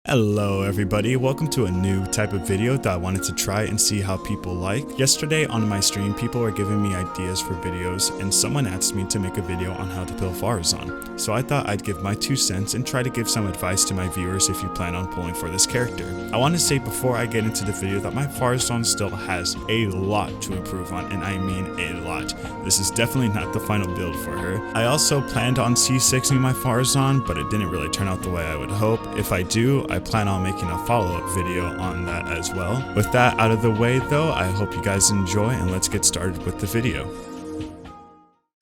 Hello everybody, welcome to a new type of video that I wanted to try and see how people like. Yesterday on my stream, people were giving me ideas for videos and someone asked me to make a video on how to pull Faruzon. So I thought I'd give my 2 cents and try to give some advice to my viewers if you plan on pulling for this character. I want to say before I get into the video that my Faruzon still has a lot to improve on, and I mean a lot. This is definitely not the final build for her. I also planned on C6ing my Faruzon, but it didn't really turn out the way I would hope. If I do, I plan on making a follow-up video on that as well. With that out of the way though, I hope you guys enjoy and let's get started with the video.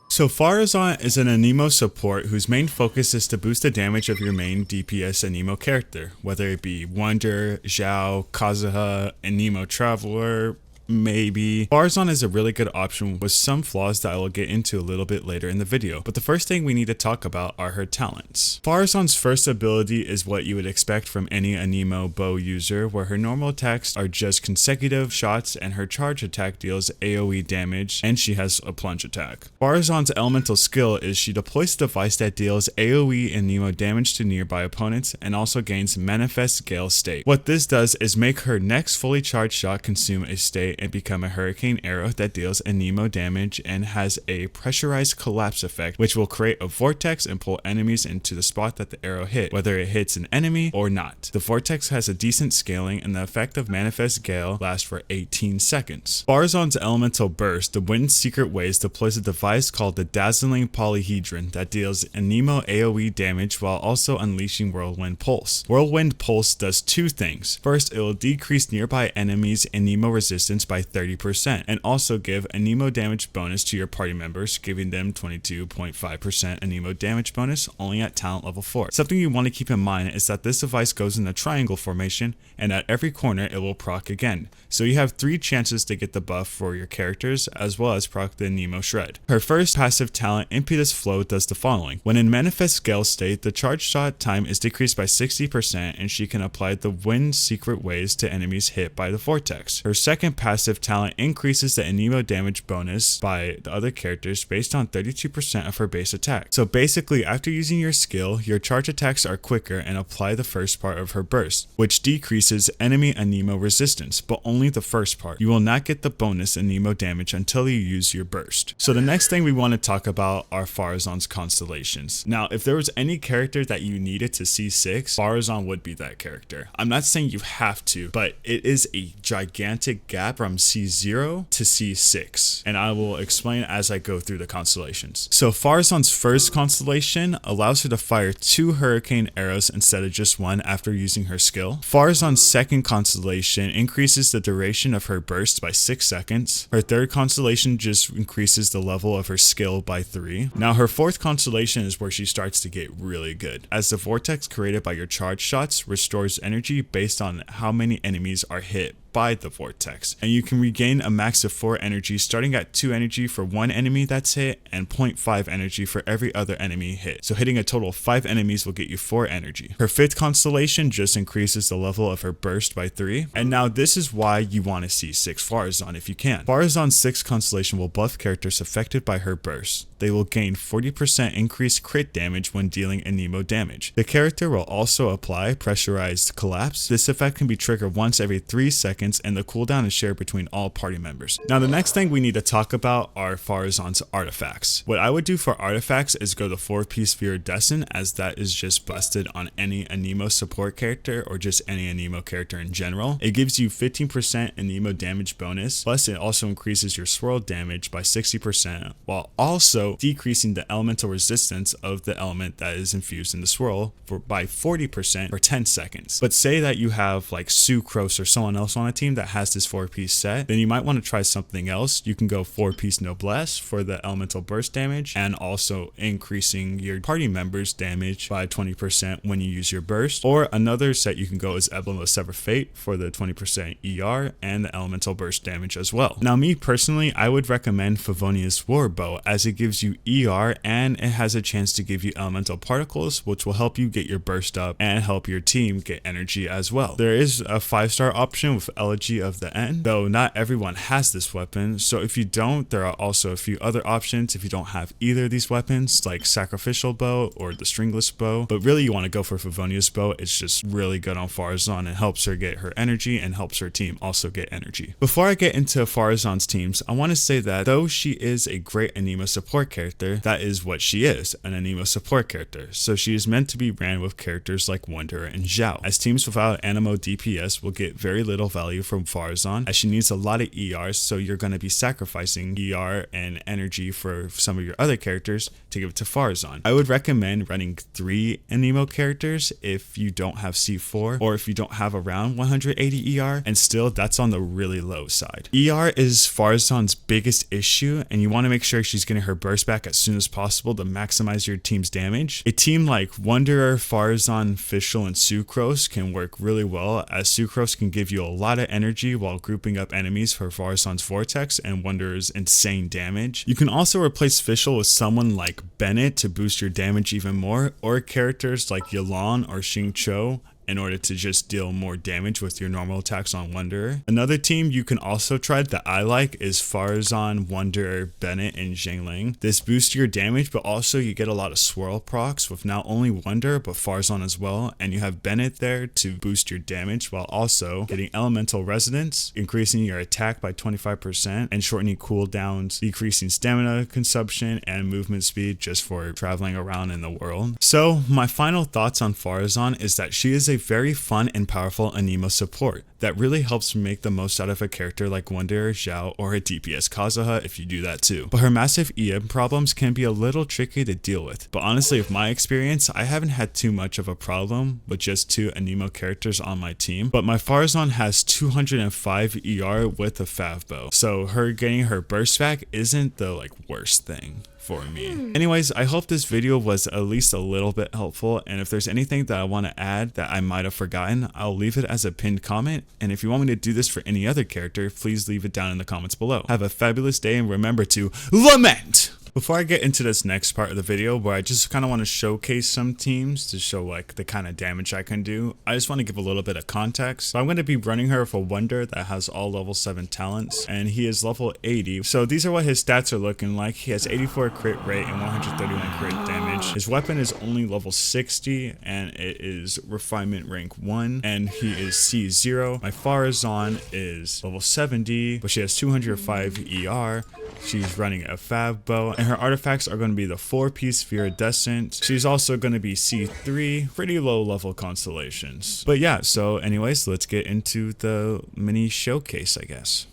So Faruzon is an Anemo support whose main focus is to boost the damage of your main DPS Anemo character, whether it be Wonder, Zhao, Kazuha, Anemo Traveler, maybe. Faruzon is a really good option with some flaws that I will get into a little bit later in the video, but the first thing we need to talk about are her talents. Faruzon's first ability is what you would expect from any Anemo bow user, where her normal attacks are just consecutive shots and her charge attack deals AoE damage, and she has a plunge attack. Faruzon's elemental skill is she deploys a device that deals AoE Anemo damage to nearby opponents and also gains Manifest Gale state. What this does is make her next fully charged shot consume a state and become a hurricane arrow that deals Anemo damage and has a pressurized collapse effect, which will create a vortex and pull enemies into the spot that the arrow hit, whether it hits an enemy or not. The vortex has a decent scaling and the effect of Manifest Gale lasts for 18 seconds. Faruzon's elemental burst, the Wind's Secret Ways, deploys a device called the Dazzling Polyhedron that deals Anemo AoE damage while also unleashing Whirlwind Pulse. Whirlwind Pulse does 2 things. First, it will decrease nearby enemies' Anemo resistance by 30% and also give Anemo damage bonus to your party members, giving them 22.5% Anemo damage bonus only at talent level 4. Something you want to keep in mind is that this device goes in a triangle formation and at every corner it will proc again. So you have 3 chances to get the buff for your characters as well as proc the Anemo shred. Her first passive talent, Impetus Flow, does the following. When in Manifest Gale state, the charge shot time is decreased by 60% and she can apply the Wind's Secret Ways to enemies hit by the vortex. Her second passive talent increases the Anemo damage bonus by the other characters based on 32% of her base attack. So basically, after using your skill, your charge attacks are quicker and apply the first part of her burst, which decreases enemy Anemo resistance, but only the first part. You will not get the bonus Anemo damage until you use your burst. So the next thing we want to talk about are Faruzon's constellations. Now, if there was any character that you needed to C6, Faruzon would be that character. I'm not saying you have to, but it is a gigantic gap from C0 to C6, and I will explain as I go through the constellations. So Faruzon's first constellation allows her to fire 2 hurricane arrows instead of just 1 after using her skill. Faruzon's second constellation increases the duration of her burst by 6 seconds. Her third constellation just increases the level of her skill by 3. Now her fourth constellation is where she starts to get really good, as the vortex created by your charge shots restores energy based on how many enemies are hit by the vortex, and you can regain a max of 4 energy, starting at 2 energy for 1 enemy that's hit and 0.5 energy for every other enemy hit. So hitting a total of 5 enemies will get you 4 energy. Her fifth constellation just increases the level of her burst by 3, and now this is why you want to see 6 Faruzon if you can. Faruzon's sixth constellation will buff characters affected by her burst. They will gain 40% increased crit damage when dealing Anemo damage. The character will also apply pressurized collapse. This effect can be triggered once every 3 seconds and the cooldown is shared between all party members. Now the next thing we need to talk about are Faruzon's artifacts. What I would do for artifacts is go the 4-piece Viridescent, as that is just busted on any Anemo support character or just any Anemo character in general. It gives you 15% Anemo damage bonus, plus it also increases your swirl damage by 60% while also decreasing the elemental resistance of the element that is infused in the swirl by 40% for 10 seconds. But say that you have like Sucrose or someone else on a team that has this 4-piece set, then you might want to try something else. You can go 4-piece Noblesse for the elemental burst damage and also increasing your party members damage by 20% when you use your burst. Or another set you can go is Emblem of Sever Fate for the 20% ER and the elemental burst damage as well. Now me personally, I would recommend Favonius Warbow, as it gives you ER and it has a chance to give you elemental particles, which will help you get your burst up and help your team get energy as well. There is a 5-star option with Elegy of the End, though not everyone has this weapon. So if you don't, there are also a few other options if you don't have either of these weapons, like Sacrificial Bow or the Stringless Bow. But really you want to go for Favonia's Bow. It's just really good on Faruzon. It helps her get her energy and helps her team also get energy. Before I get into Faruzon's teams, I want to say that though she is a great Anemo support character, that is what she is, an Anemo support character. So she is meant to be ran with characters like Wanderer and Zhao, as teams without Anemo DPS will get very little value from Faruzon, as she needs a lot of ERs, so you're going to be sacrificing ER and energy for some of your other characters to give it to Faruzon. I would recommend running 3 Anemo characters if you don't have C4 or if you don't have around 180 ER, and still that's on the really low side. ER is Faruzon's biggest issue, and you want to make sure she's getting her burst back as soon as possible to maximize your team's damage. A team like Wanderer, Faruzon, Fischl, and Sucrose can work really well, as Sucrose can give you a lot of energy while grouping up enemies for Faruzon's Vortex and Wanderer's insane damage. You can also replace Fischl with someone like Bennett to boost your damage even more, or characters like Yelan or Xingqiu in order to just deal more damage with your normal attacks on Wanderer. Another team you can also try that I like is Faruzon, Wanderer, Bennett, and Zhengling. This boosts your damage, but also you get a lot of swirl procs with not only Wanderer but Faruzon as well, and you have Bennett there to boost your damage while also getting elemental resonance, increasing your attack by 25% and shortening cooldowns, decreasing stamina consumption and movement speed just for traveling around in the world. So my final thoughts on Faruzon is that she is a very fun and powerful Anemo support that really helps make the most out of a character like Wanderer, Zhao, or a DPS Kazuha if you do that too. But her massive EM problems can be a little tricky to deal with. But honestly, with my experience, I haven't had too much of a problem with just 2 Anemo characters on my team. But my Faruzon has 205 ER with a Fav bow, so her getting her burst back isn't the worst thing for me. Anyways, I hope this video was at least a little bit helpful, and if there's anything that I want to add that I might have forgotten, I'll leave it as a pinned comment, and if you want me to do this for any other character, please leave it down in the comments below. Have a fabulous day, and remember to lament! Before I get into this next part of the video where I just kind of want to showcase some teams to show the kind of damage I can do, I just want to give a little bit of context. So I'm going to be running her for Wanderer that has all level 7 talents, and he is level 80. So these are what his stats are looking like. He has 84 crit rate and 131 crit damage. His weapon is only level 60 and it is refinement rank 1, and he is C0. My Faruzon is level 70, but she has 205 ER. She's running a Fav bow, and her artifacts are going to be the 4-piece Viridescent. She's also going to be C3, pretty low level constellations. But yeah, so anyways, let's get into the mini showcase, I guess.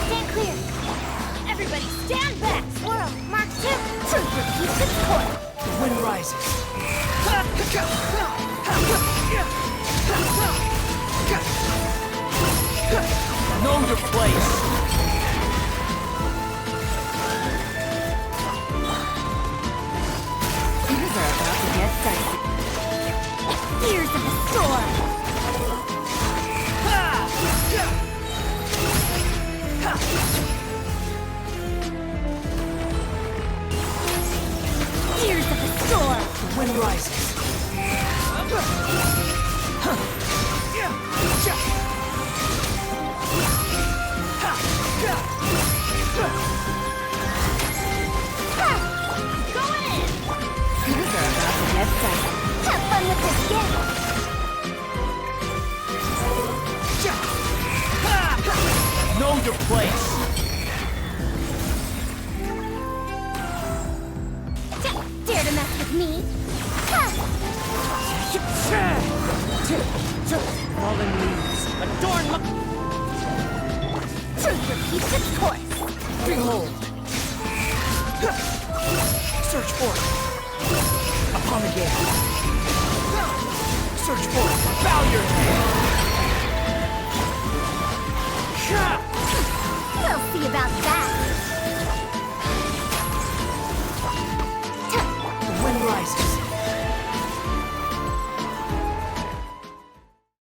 Stand clear. Everybody stand back. Swirl. Mark 2. Truth repeats its course. The wind rises. Know your place. Things are about to get dicey. Fears of the storm. Fears of the storm. The wind rises. Have fun with this game! Know your place. Dare to mess with me? Fallen leaves. Adorn my... Truth repeats its course. Behold. Search for it. Upon again.